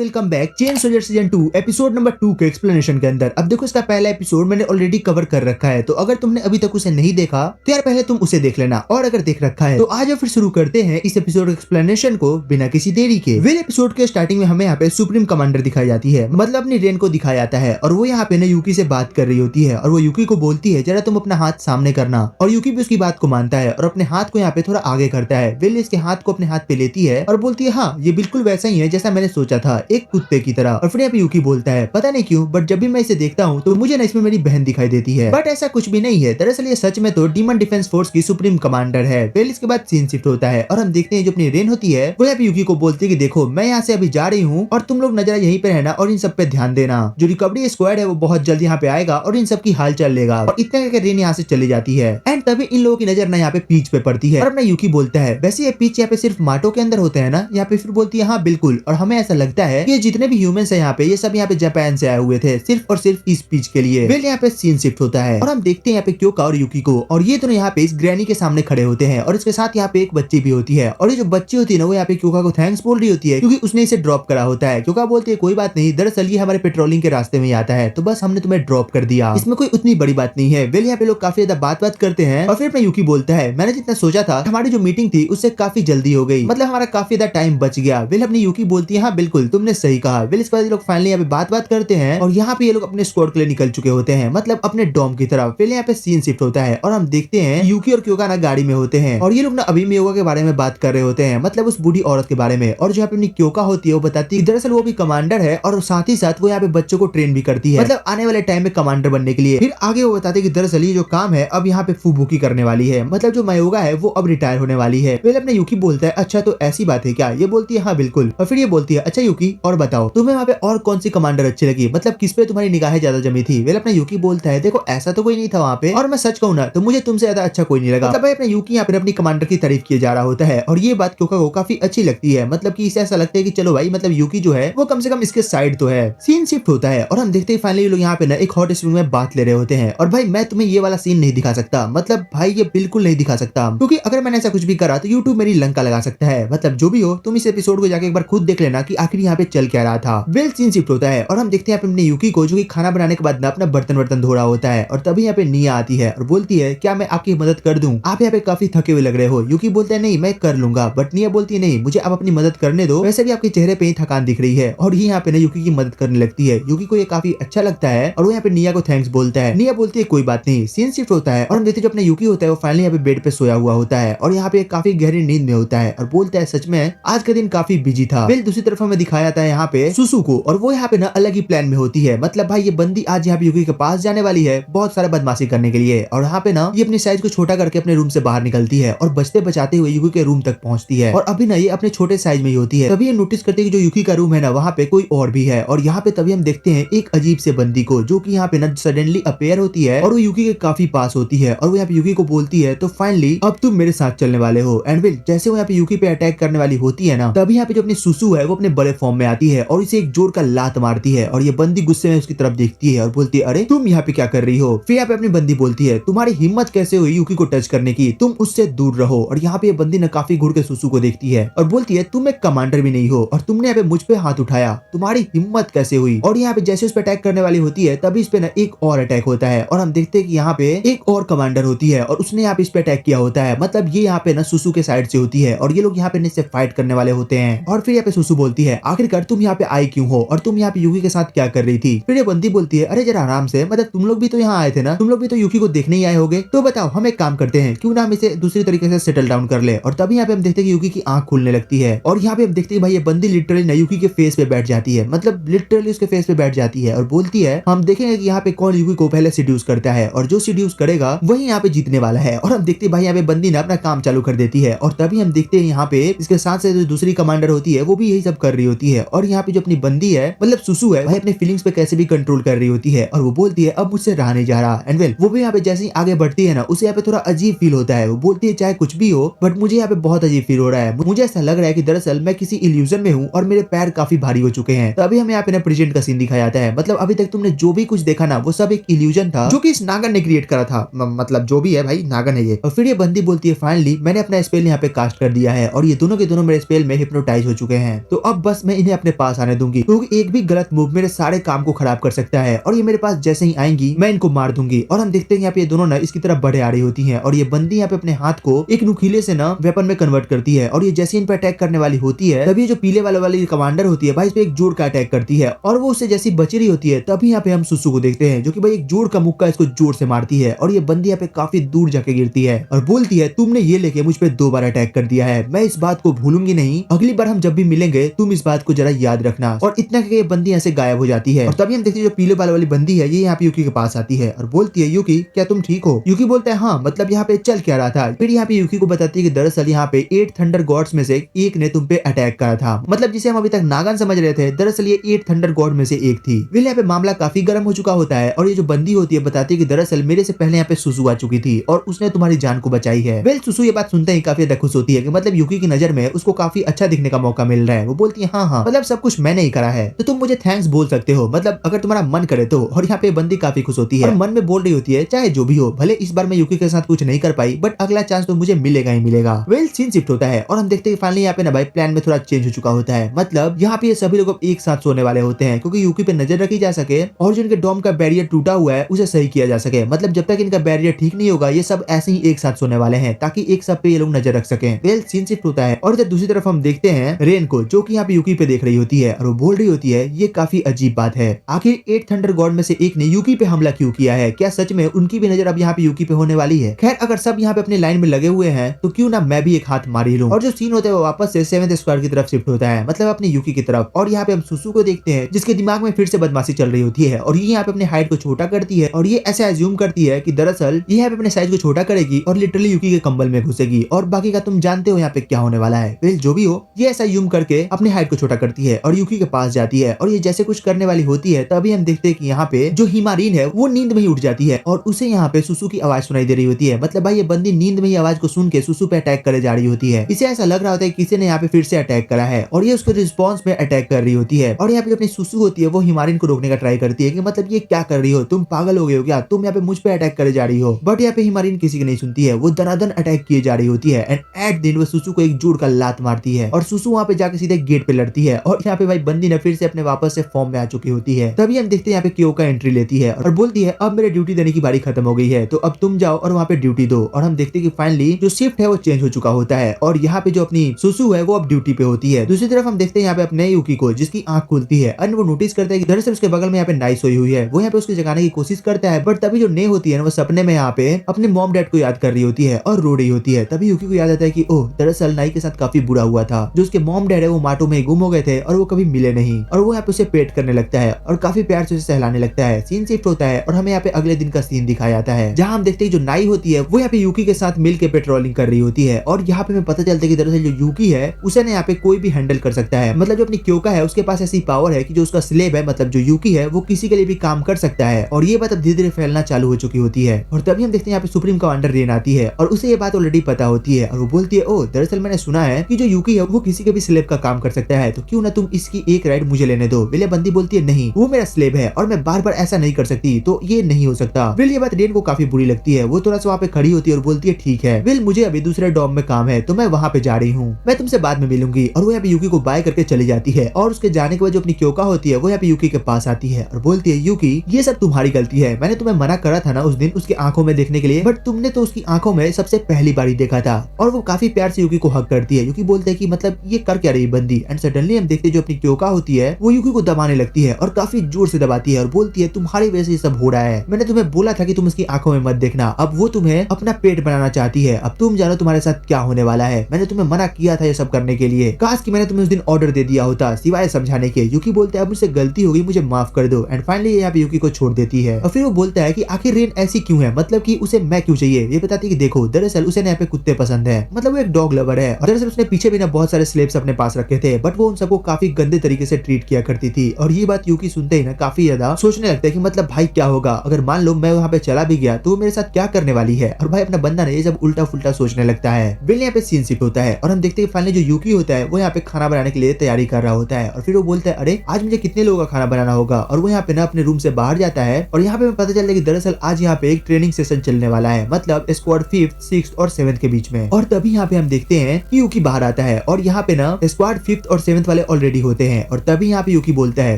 Welcome back chain soldier season 2 episode number 2 के explanation के अंदर। अब देखो इसका पहला एपिसोड मैंने ऑलरेडी कवर कर रखा है, तो अगर तुमने अभी तक उसे नहीं देखा तो यार पहले तुम उसे देख लेना, और अगर देख रखा है तो आज फिर शुरू करते हैं इस एपिसोड एक्सप्लेनेशन को बिना किसी देरी के। वेल एपिसोड के स्टार्टिंग में हमें यहाँ पे सुप्रीम कमांडर दिखाई जाती है, मतलब अपनी रेन को दिखाया जाता है, और वो यहाँ पे ना यूकी से बात कर रही होती है, और वो यूकी को बोलती है जरा तुम अपना हाथ सामने करना, और यूकी भी उसकी बात को मानता है और अपने हाथ को यहाँ पे थोड़ा आगे करता है। वेल इसके हाथ को अपने हाथ पे लेती है और बोलती है हाँ ये बिल्कुल वैसा ही है जैसा मैंने सोचा था, एक कुत्ते की तरह। और फिर यहाँ पे यूकी बोलता है पता नहीं क्यों बट जब भी मैं इसे देखता हूँ तो मुझे ना इसमें मेरी बहन दिखाई देती है, बट ऐसा कुछ भी नहीं है, दरअसल ये सच में तो डीमन डिफेंस फोर्स की सुप्रीम कमांडर है। फिर इसके बाद सीन शिफ्ट होता है और हम देखते हैं जो अपनी रेन होती है वो यहाँ पे यूकी को बोलती है कि देखो मैं यहाँ से अभी जा रही हूँ और तुम लोग नजर यहीं पे रहना और इन सब पे ध्यान देना, जो रिकवरी स्क्वाड है वो बहुत जल्द यहाँ पे आएगा और इन सब की हाल चाल लेगा। और इतना कहकर रेन यहाँ से चली जाती है एंड तभी इन लोगों की नजर ना यहाँ पे पीच पे पड़ती है और अपना यूकी बोलता है वैसे ये पीच यहाँ पे सिर्फ माटो के अंदर होते हैं ना, यहाँ पे फिर बोलती है हाँ बिल्कुल, और हमें ऐसा लगता है कि जितने भी ह्यूमंस है यहाँ पे ये सब यहाँ पे जापान से आए हुए थे सिर्फ और सिर्फ इस पीच के लिए। वेल यहाँ पे सीन शिफ्ट होता है और हम देखते हैं यहाँ पे क्योका और यूकी को, और ये दोनों यहाँ पे इस ग्रैनी के सामने खड़े होते हैं और इसके साथ यहाँ पे एक बच्ची भी होती है, और ये जो बच्ची होती है ना वो यहाँ पे क्योका को थैंक्स बोल रही होती है क्योंकि उसने इसे ड्रॉप करा होता है। क्योका बोलती है कोई बात नहीं, दरअसल ये हमारे पेट्रोलिंग के रास्ते में ही आता है तो बस हमने तुम्हें ड्रॉप कर दिया, इसमें कोई उतनी बड़ी बात नहीं है। वेल यहाँ पे लोग काफी ज्यादा बात करते हैं और फिर अपना यूकी बोलता है मैंने जितना सोचा था हमारी जो मीटिंग थी उससे काफी जल्दी हो गई, मतलब हमारा काफी ज्यादा टाइम बच गया। वेल अपनी यूकी बोलती है हाँ बिल्कुल तुमने सही कहा। वेल इसके बाद लोग फाइनली यहाँ पे बात करते हैं और यहाँ पे ये लोग अपने स्क्वाड के लिए निकल चुके होते हैं, मतलब अपने डॉम की तरफ। पहले यहाँ पे सीन शिफ्ट होता है और हम देखते हैं यूकी और क्योका ना गाड़ी में होते हैं और ये लोग ना अभी मियोगा के बारे में बात कर रहे होते हैं, मतलब उस बूढ़ी औरत के बारे में, और जो यहाँ पे अपनी क्योका होती है वो बताती है दरअसल वो भी कमांडर है और साथ ही साथ वो यहाँ पे बच्चों को ट्रेन भी करती है, मतलब आने वाले टाइम में कमांडर बनने के लिए। फिर आगे वो बताते हैं कि दरअसल ये जो काम है अब यहाँ पे फुबुकी करने वाली है, मतलब जो मयोगा है वो अब रिटायर होने वाली है। पहले अपने यूकी बोलता है अच्छा तो ऐसी बात है क्या, ये बोलती है हाँ बिल्कुल, और फिर ये बोलती है अच्छा यूकी और बताओ तुम्हें वहाँ पे और कौन सी कमांडर अच्छी लगी, मतलब किस पे तुम्हारी निगाहें ज्यादा जमी थी। वेल अपना यूकी बोलता है देखो ऐसा तो कोई नहीं था वहाँ पे, और मैं सच कहूँ ना तो मुझे तुमसे ज्यादा अच्छा कोई नहीं लगा, मतलब भाई अपना यूकी यहाँ पे अपनी कमांडर की तारीफ किए जा रहा होता है और ये बात क्योका को काफी अच्छी लगती है, मतलब कि इसे ऐसा लगता है कि चलो भाई मतलब यूकी जो है वो कम से कम इसके साइड तो है। सीन शिफ्ट होता है और हम देखते हैं फाइनली लोग यहाँ पे ना एक हॉट स्प्रिंग में बात ले रहे होते हैं, और भाई मैं तुम्हें ये वाला सीन नहीं दिखा सकता, मतलब भाई ये बिल्कुल नहीं दिखा सकता क्योंकि अगर मैंने ऐसा कुछ भी करा तो यूट्यूब मेरी लंका लगा सकता है, मतलब जो भी हो तुम इस एपिसोड को जाके एक बार खुद देख लेना कि आखिर यहाँ पे चल क्या रहा था। वेल सीन शिफ्ट होता है और हम देखते हैं अपने यूकी को जो कि खाना बनाने के बाद ना अपना बर्तन धो रहा होता है, और तभी यहाँ पे निया आती है और बोलती है क्या मैं आपकी मदद कर दूं, आप यहाँ पे काफी थके हुए लग रहे हो। यूकी बोलता है नहीं मैं कर लूंगा, बट निया बोलती है नहीं मुझे आप अपनी मदद करने दो, वैसे भी आपके चेहरे पे ही थकान दिख रही है, और ये यहाँ पे ना यूकी की मदद करने लगती है। यूकी को ये काफी अच्छा लगता है और वो यहाँ पे निया को थैंक्स बोलता है। निया बोलती है कोई बात नहीं। सीन शिफ्ट होता है और हम देखते हैं जो अपना यूकी होता है वो फाइनली यहाँ पे बेड पे सोया हुआ होता है और यहाँ पे काफी गहरी नींद में होता है और बोलता है सच में आज का दिन काफी बिजी था। फिर दूसरी तरफ हमें दिखाया जाता है यहाँ पे सुसु को, और वो यहाँ पे ना अलग ही प्लान में होती है, मतलब भाई ये बंदी आज यहाँ पे यूकी के पास जाने वाली है बहुत सारा बदमाशी करने के लिए, और यहाँ पे ना ये अपनी साइज को छोटा करके अपने रूम से बाहर निकलती है और बचते बचाते हुए यूकी के रूम तक पहुंचती है, और अभी ना ये अपने छोटे साइज में ही होती है। तभी ये नोटिस करते हैं कि जो यूकी का रूम है ना वहाँ पे कोई और भी है, और यहाँ पे तभी हम देखते हैं एक अजीब से बंदी को जो कि यहाँ पे ना सडनली अपेयर होती है और वो यूकी के काफी पास होती है, और वो यहाँ पे यूकी को बोलती है तो फाइनली अब तुम मेरे साथ चलने वाले हो। एंड वेल जैसे वो यहाँ पे यूकी पे अटैक करने वाली होती है ना तभी यहाँ पे जो अपनी सुसु है वो अपने बड़े फॉर्म में आती है और इसे एक जोर का लात मारती है, और ये बंदी गुस्से में उसकी तरफ देखती है और बोलती है अरे तुम यहाँ पे क्या कर रही हो। फिर यहाँ पे अपनी बंदी बोलती है तुम्हारी हिम्मत कैसे हुई यूकी को टच करने की, तुम उससे दूर रहो। और यहाँ पे ये बंदी ना काफी घूर के सुसु को देखती है और बोलती है तुम एक कमांडर भी नहीं हो और तुमने यहाँ पे मुझ पे हाथ उठाया, तुम्हारी हिम्मत कैसे हुई। और यहाँ पे जैसे उस पे अटैक करने वाली होती है तभी इस पे ना एक और अटैक होता है और हम देखते हैं कि यहाँ पे एक और कमांडर होती है और उसने यहाँ पे इस पे अटैक किया होता है, मतलब ये यहाँ पे ना सुसु के साइड से होती है और ये लोग यहाँ पे इससे फाइट करने वाले होते हैं। और फिर यहाँ पे सुसु बोलती है आखिरकार तुम यहाँ पे आई क्यों हो और तुम यहाँ पे यूकी के साथ क्या कर रही थी। फिर ये बंदी बोलती है अरे जरा आराम से, मतलब तुम लोग भी तो यहाँ आए थे ना, तुम लोग भी तो यूकी को देखने ही आए होगे, तो बताओ हम एक काम करते हैं क्यों ना हम इसे दूसरी तरीके से सेटल डाउन कर ले। और तभी यहाँ पे हम देखते हैं कि यूकी की आंख खुलने लगती है और यहाँ पे हम देखते हैं भाई ये बंदी लिटरली यूकी के फेस पे बैठ जाती है, मतलब लिटरली उसके फेस पे बैठ जाती है और बोलती है हम देखेंगे कि यहाँ पे कौन यूकी को पहले सीड्यूस करता है और जो सीड्यूस करेगा वही यहाँ पे जीतने वाला है। और हम देखते हैं भाई यहाँ पे बंदी ने अपना काम चालू कर देती है और तभी हम देखते हैं यहाँ पे इसके साथ से जो दूसरी कमांडर होती है वो भी यही सब कर रही होती है, और यहाँ पे जो अपनी बंदी है मतलब सुसु है भाई अपने फीलिंग्स पे कैसे भी कंट्रोल कर रही होती है और वो बोलती है अब मुझसे रहा नहीं जा रहा। एंड वेल वो भी यहाँ पे जैसे ही आगे बढ़ती है ना उसे यहाँ पे थोड़ा अजीब फील होता है, वो बोलती है चाहे कुछ भी हो बट मुझे यहाँ पे बहुत अजीब फील हो रहा है, मुझे ऐसा लग रहा है कि दरअसल मैं किसी इल्यूजन में हूँ और मेरे पैर काफी भारी हो चुके हैं। तभी हमें यहाँ पे ना प्रेजेंट का सीन दिखाया जाता है, मतलब अभी तक तुमने जो भी कुछ देखा ना वो सब एक इल्यूजन था जो कि इस नागन ने क्रिएट करा था, मतलब जो भी है भाई नागन है ये। और फिर ये बंदी बोलती है फाइनली मैंने अपना स्पेल यहाँ पे कास्ट कर दिया है और ये दोनों के दोनों मेरे स्पेल में हिप्नोटाइज हो चुके हैं, तो अब बस मैं इन्हें इन्हें अपने पास आने दूंगी, क्योंकि एक भी गलत मूव मेरे सारे काम को खराब कर सकता है और ये मेरे पास जैसे ही आएंगी मैं इनको मार दूंगी। और हम देखते हैं यहाँ पे ये दोनों ना इसकी तरफ बढ़े आ रही होती है और ये बंदी यहाँ पे अपने हाथ को एक नुकीले से ना वेपन में कन्वर्ट करती है और ये जैसे इन पे अटैक करने वाली होती है तभी जो पीले वाली कमांडर होती है भाई इस पे एक जोड़ का अटैक करती है और वो उससे जैसी बच रही होती है तभी यहाँ पे हम सुसु को देखते हैं जो कि भाई एक जोड़ का मुक्का इसको जोर से मारती है और ये बंदी यहाँ पे काफी दूर जाके गिरती है और बोलती है तुमने ये लेके मुझ पे 2 बार अटैक कर दिया है, मैं इस बात को भूलूंगी नहीं, अगली बार हम जब भी मिलेंगे तुम इस बात को जरा याद रखना। और इतना कि ये बंदी यहाँ से गायब हो जाती है और तभी हम देखते हैं जो पीले बाल वाली बंदी है ये यहाँ पे यूकी के पास आती है और बोलती है यूकी क्या तुम ठीक हो? यूकी बोलता है हाँ, मतलब यहाँ पे चल क्या रहा था। फिर यहाँ पे यूकी को बताती है कि दरअसल यहाँ पे 8 थंडर गॉड्स में से एक ने तुम पे अटैक करा था, मतलब जिसे हम अभी तक नागन समझ रहे थे दरअसल ये 8 थंडर गॉड में से एक थी। वेल यहाँ पे मामला काफी गर्म हो चुका होता है और ये जो बंदी होती है बताती है कि दरअसल मेरे से पहले यहाँ पे सुसु आ चुकी थी और उसने तुम्हारी जान को बचाई है। वेल सुसु ये बात सुनते ही काफी खुश होती है कि मतलब यूकी की नजर में उसको काफी अच्छा दिखने का मौका मिल रहा है। वो बोलती है हाँ मतलब सब कुछ मैंने ही करा है तो तुम मुझे थैंक्स बोल सकते हो, मतलब अगर तुम्हारा मन करे तो। और यहाँ पे बंदी काफी खुश होती है और मन में बोल रही होती है चाहे जो भी हो, भले इस बार मैं यूकी के साथ कुछ नहीं कर पाई बट अगला चांस तो मुझे मिलेगा ही मिलेगा। वेल सीन शिफ्ट होता है और हम देखते हैं फाइनली यहाँ पे ना भाई प्लान में थोड़ा चेंज हो चुका होता है, मतलब यहाँ पे सभी लोग एक साथ सोने वाले होते हैं क्योंकि यूकी पे नजर रखी जा सके और जो इनके डॉम का बैरियर टूटा हुआ है उसे सही किया जा सके। मतलब जब तक इनका बैरियर ठीक नहीं होगा ये सब ऐसे ही एक साथ सोने वाले हैं ताकि एक सब पे ये लोग नजर रख सकें। वेल सीन शिफ्ट होता है और इधर दूसरी तरफ हम देखते हैं रेन को जो कि यहाँ पे यूकी पे देख रही होती है और वो बोल रही होती है ये काफी अजीब बात है, आखिर 8 थंडर गॉड में से एक ने यूकी पे हमला क्यों किया है, क्या सच में उनकी भी नजर अब यहाँ पे यूकी पे होने वाली है? खैर अगर सब यहाँ पे अपने लाइन में लगे हुए हैं तो क्यों ना मैं भी एक हाथ मार ही लूं। और जो सीन होता है वो वापस से 7th स्क्वाड की तरफ शिफ्ट होता है, मतलब अपनी यूकी की तरफ। और यहाँ पे हम सुसु को देखते हैं जिसके दिमाग में फिर से बदमाशी चल रही होती है और ये यहाँ पे अपने हाइट को छोटा करती है और ये ऐसा एज्यूम करती है कि दरअसल ये यहाँ पे अपने साइज को छोटा करेगी और लिटरली यूकी के कंबल में घुसेगी और बाकी का तुम जानते हो यहाँ पे क्या होने वाला है। वेल जो भी हो ये ऐसा यूम करके अपने हाइट को छोटा करती है और यूकी के पास जाती है और ये जैसे कुछ करने वाली होती है तभी हम देखते हैं कि यहाँ पे जो हिमारीन है वो नींद में ही उठ जाती है और उसे यहाँ पे सुसु की आवाज सुनाई दे रही होती है। मतलब भाई ये बंदी नींद में ही आवाज को सुन के सुसु पे अटैक करे जा रही होती है। इसे ऐसा लग रहा होता है किसी ने यहाँ पे फिर से अटैक करा है और ये उसके रिस्पॉन्स में अटैक कर रही होती है। और यहाँ पे जो अपनी सुसु होती है वो हिमारीन को रोकने का ट्राई करती है कि मतलब ये क्या कर रही हो, तुम पागल हो गए हो क्या, तुम यहाँ पे मुझ पे अटैक करे जा रही हो। बट यहाँ पे हिमारीन किसी की नहीं सुनती है, वो दनादन अटैक किए जा रही होती है एंड एट दिन वो सुसु को एक जोड़ का लात मारती है और सुसु वहाँ पे जाके सीधे गेट पे लड़ती है और यहाँ पे भाई बंदी ने फिर से अपने वापस से फॉर्म में आ चुकी होती है। तभी हम देखते हैं यहाँ पे क्यो का एंट्री लेती है और बोलती है अब मेरे ड्यूटी देने की बारी खत्म हो गई है तो अब तुम जाओ और वहाँ पे ड्यूटी दो। और हम देखते हैं कि फाइनली जो शिफ्ट है वो चेंज हो चुका होता है और यहाँ पे जो अपनी सुसु है वो अब ड्यूटी पे होती है। दूसरी तरफ हम देखते हैं यहाँ पे अपने यूकी को जिसकी आंख खुलती है और वो नोटिस करता है कि दरअसल उसके बगल में यहाँ पे नाई सोई हुई है। वो यहाँ पे उसको जगाने की कोशिश करता है बट तभी जो ने होती है वो सपने में यहाँ पे अपने मॉम डैड को याद कर रही होती है और रो रही होती है। तभी यूकी को याद आता है कि ओह दरअसल नाई के साथ काफी बुरा हुआ था, जो उसके मॉम डैड है वो माटो में गुम हो गए थे और वो कभी मिले नहीं। और वो यहाँ पे उसे पेट करने लगता है और काफी प्यार से उसे सहलाने लगता है। सीन शिफ्ट होता है और हमें यहाँ पे अगले दिन का सीन दिखाया जाता है जहाँ हम देखते हैं जो नाई होती है वो यहाँ पे यूकी के साथ मिल के पेट्रोलिंग कर रही होती है और यहाँ पे हमें पता चलता है कि दरअसल जो यूकी है उसे ना यहाँ पे कोई भी हैंडल कर सकता है। मतलब जो अपनी क्योका है उसके पास ऐसी पावर है कि जो उसका स्लेव है मतलब जो यूकी है वो किसी के लिए भी काम कर सकता है और ये बात अब धीरे धीरे फैलना चालू हो चुकी होती है। और तभी हम देखते हैं यहाँ पे सुप्रीम कमांडर रेन आती है और उसे ये बात ऑलरेडी पता होती है और वो बोलती है ओह दरअसल मैंने सुना है कि जो यूकी है वो किसी के भी स्लेव का काम कर सकता है तो क्यों ना तुम इसकी एक राइड मुझे लेने दो। विले बंदी बोलती है नहीं वो मेरा स्लेव है और मैं बार बार ऐसा नहीं कर सकती तो ये नहीं हो सकता। विल ये बात रेन को काफी बुरी लगती है, वो थोड़ा सा वहाँ पे खड़ी होती है और बोलती है ठीक है विल मुझे अभी दूसरे डॉम में काम है तो मैं वहाँ पे जा रही हूँ, मैं तुमसे बाद में मिलूंगी। और वो यहाँ पे यूकी को बाय करके चली जाती है और उसके जाने के बाद जो अपनी क्योका होती है वो यहाँ पे यूकी के पास आती है और बोलती है यूकी ये सब तुम्हारी गलती है, मैंने तुम्हें मना करा था ना उस दिन उसकी आंखों में देखने के लिए बट तुमने तो उसकी आंखों में सबसे पहली बार ही देखा था। और वो काफी प्यार से यूकी को हक करती है। यूकी बोलते है कि मतलब ये कर क्या रही बंदी एंड सडनली हम देखते जो अपनी क्योका होती है वो यूकी को दबाने लगती है और काफी जोर से दबाती है और बोलती है तुम्हारी वजह से ये सब हो रहा है, मैंने तुम्हें बोला था कि तुम उसकी आंखों में मत देखना, अब वो तुम्हें अपना पेट बनाना चाहती है, अब तुम जानो तुम्हारे साथ क्या होने वाला है, मैंने तुम्हें मना किया था ये सब करने के लिए, काश कि मैंने तुम्हें उस दिन ऑर्डर दे दिया होता सिवाय समझाने के। यूकी बोलता है अब मुझसे गलती हो गई मुझे माफ कर दो एंड फाइनली यहाँ पे यूकी को छोड़ देती है। और फिर वो बोलता है कि आखिर रेन ऐसी क्यों है, मतलब कि उसे मैं क्यों चाहिए। ये बताती है कि देखो दरअसल उसे यहाँ पे कुत्ते पसंद है, मतलब वो एक डॉग लवर है और दरअसल उसने पीछे भी ना बहुत सारे स्लेव्स अपने पास रखे थे बट वो उन सबको काफी गंदे तरीके से ट्रीट किया करती थी। और ये बात यूकी सुनते ही ना काफी ज्यादा सोचने लगता है कि मतलब भाई क्या होगा अगर मान लो मैं वहाँ पे चला भी गया तो वो मेरे साथ क्या करने वाली है। और भाई अपना बंदा ने ये सब उल्टा फुल्टा सोचने लगता है। विल यहाँ पे सीन शिफ्ट होता है और हम देखते हैं फाइनली जो यूकी होता है वो यहाँ पे खाना बनाने के लिए तैयारी कर रहा होता है और फिर वो बोलता है अरे आज मुझे कितने लोगों का खाना बनाना होगा। और वो यहाँ पे ना अपने रूम से बाहर जाता है और यहाँ पे हमें पता चलता है कि दरअसल आज यहाँ पे एक ट्रेनिंग सेशन चलने वाला है, मतलब स्क्वाड 5th 6th और 7th के बीच में। और तभी यहाँ पे हम देखते हैं कि यूकी बाहर आता है और यहाँ पे ना स्क्वाड 5th और 7th वाले ऑलरेडी होते हैं। और तभी यहाँ पे यूकी बोलता है,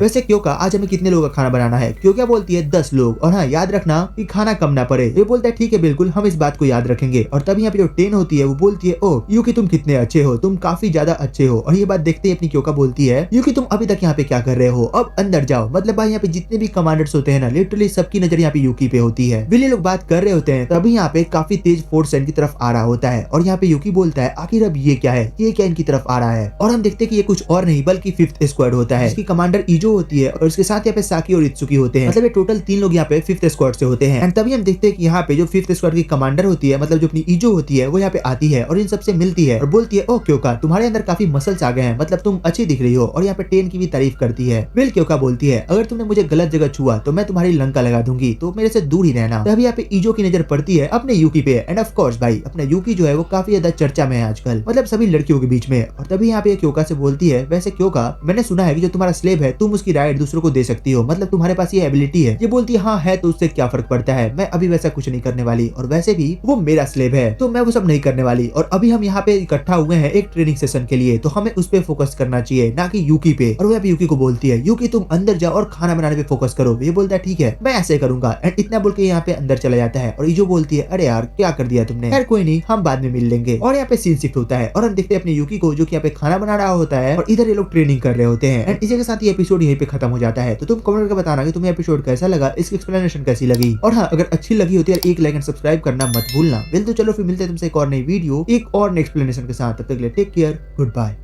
वैसे क्यों का आज हमें कितने लोगों का खाना बनाना है? क्यों क्या बोलती है 10 लोग, और हाँ याद रखना कि खाना कम ना पड़े। ये बोलता है ठीक है बिल्कुल, हम इस बात को याद रखेंगे। और तभी यहाँ पे जो टेन होती है वो बोलती है, ओ यूकी तुम कितने अच्छे हो, तुम काफी ज्यादा अच्छे हो। और ये बात देखते ही अपनी क्यों का बोलती है, यूकी तुम अभी तक यहाँ पे क्या कर रहे हो, अब अंदर जाओ। मतलब भाई यहाँ पे जितने भी कमांडर्स होते हैं ना, लिटरली सबकी नजर यहाँ पे यूकी पे होती है। विली लोग बात कर रहे होते हैं, तभी यहाँ पे काफी तेज फोर्स इनकी तरफ आ रहा होता है। और यहाँ पे यूकी बोलता है, आखिर अब ये क्या है, ये क्या इनकी तरफ आ रहा है? और हम देखते हैं कि ये कुछ और नहीं बल्कि 5th स्क्वाड होता है, जिसकी कमांडर ईजो होती है और इसके साथ यहाँ पे साकी और इत्सुकी होते हैं। मतलब ये टोटल 3 लोग यहाँ पे 5th स्क्वाड से होते हैं। एंड तभी हम देखते हैं कि यहाँ पे जो 5th स्क्वाड की कमांडर होती है, मतलब जो अपनी ईजो होती है, वो यहाँ पे आती है और इन सबसे मिलती है और बोलती है, ओ क्योंका तुम्हारे अंदर काफी मसल्स आ गए हैं, मतलब तुम अच्छी दिख रही हो। और यहाँ पे टेन की भी तारीफ करती है। विल क्योंका बोलती है, अगर तुमने मुझे गलत जगह छुआ तो मैं तुम्हारी लंका लगा दूंगी, तो मेरे से दूर ही रहना। तभी यहाँ पे ईजो की नजर पड़ती है अपने यूकी पे। एंड ऑफ कोर्स भाई अपना यूकी जो है वो काफी ज्यादा चर्चा में है आजकल, मतलब सभी लड़कियों के बीच में। और तभी यहाँ पे क्योंका से बोलती है, वैसे क्योंका मैंने सुना है कि जो तुम्हारा स्लेव है तुम उसकी राइट दूसरों को दे सकती हो, मतलब तुम्हारे पास ये एबिलिटी है। ये बोलती है हाँ है, तो उससे क्या फर्क पड़ता है, मैं अभी वैसा कुछ नहीं करने वाली, और वैसे भी वो मेरा स्लेव है तो मैं वो सब नहीं करने वाली। और अभी हम यहाँ पे इकट्ठा हुए हैं एक ट्रेनिंग सेशन के लिए, तो हमें उस पे फोकस करना चाहिए ना कि यूकी पे। और वो यहाँ पे यूकी को बोलती है, यूकी तुम अंदर जाओ और खाना बनाने पे फोकस करो। ये बोलता है ठीक है मैं ऐसे करूंगा। एंड इतना बोल के यहाँ पे अंदर चला जाता है। और ईजो बोलती है, अरे यार क्या कर दिया तुमने, यार कोई नहीं हम बाद में मिल लेंगे। और यहाँ पे सीन शिफ्ट होता है और हम देखते हैं अपने यूकी को जो कि यहाँ पे खाना बना रहा होता है और इधर ये लोग ट्रेनिंग कर रहे होते हैं। एंड इसी के साथ ये एपिसोड यहीं पे खत्म हो जाता है। तो तुम कमेंट करके बताना कि तुम्हें एपिसोड कैसा लगा, इसकी एक्सप्लेनेशन कैसी लगी। और हाँ अगर अच्छी लगी होती है एक लाइक एंड सब्सक्राइब करना मत भूलना। तो चलो फिर मिलते हैं तुमसे एक और नई वीडियो एक और एक्सप्लेनेशन के साथ। तब तक के लिए टेक केयर, गुड बाय।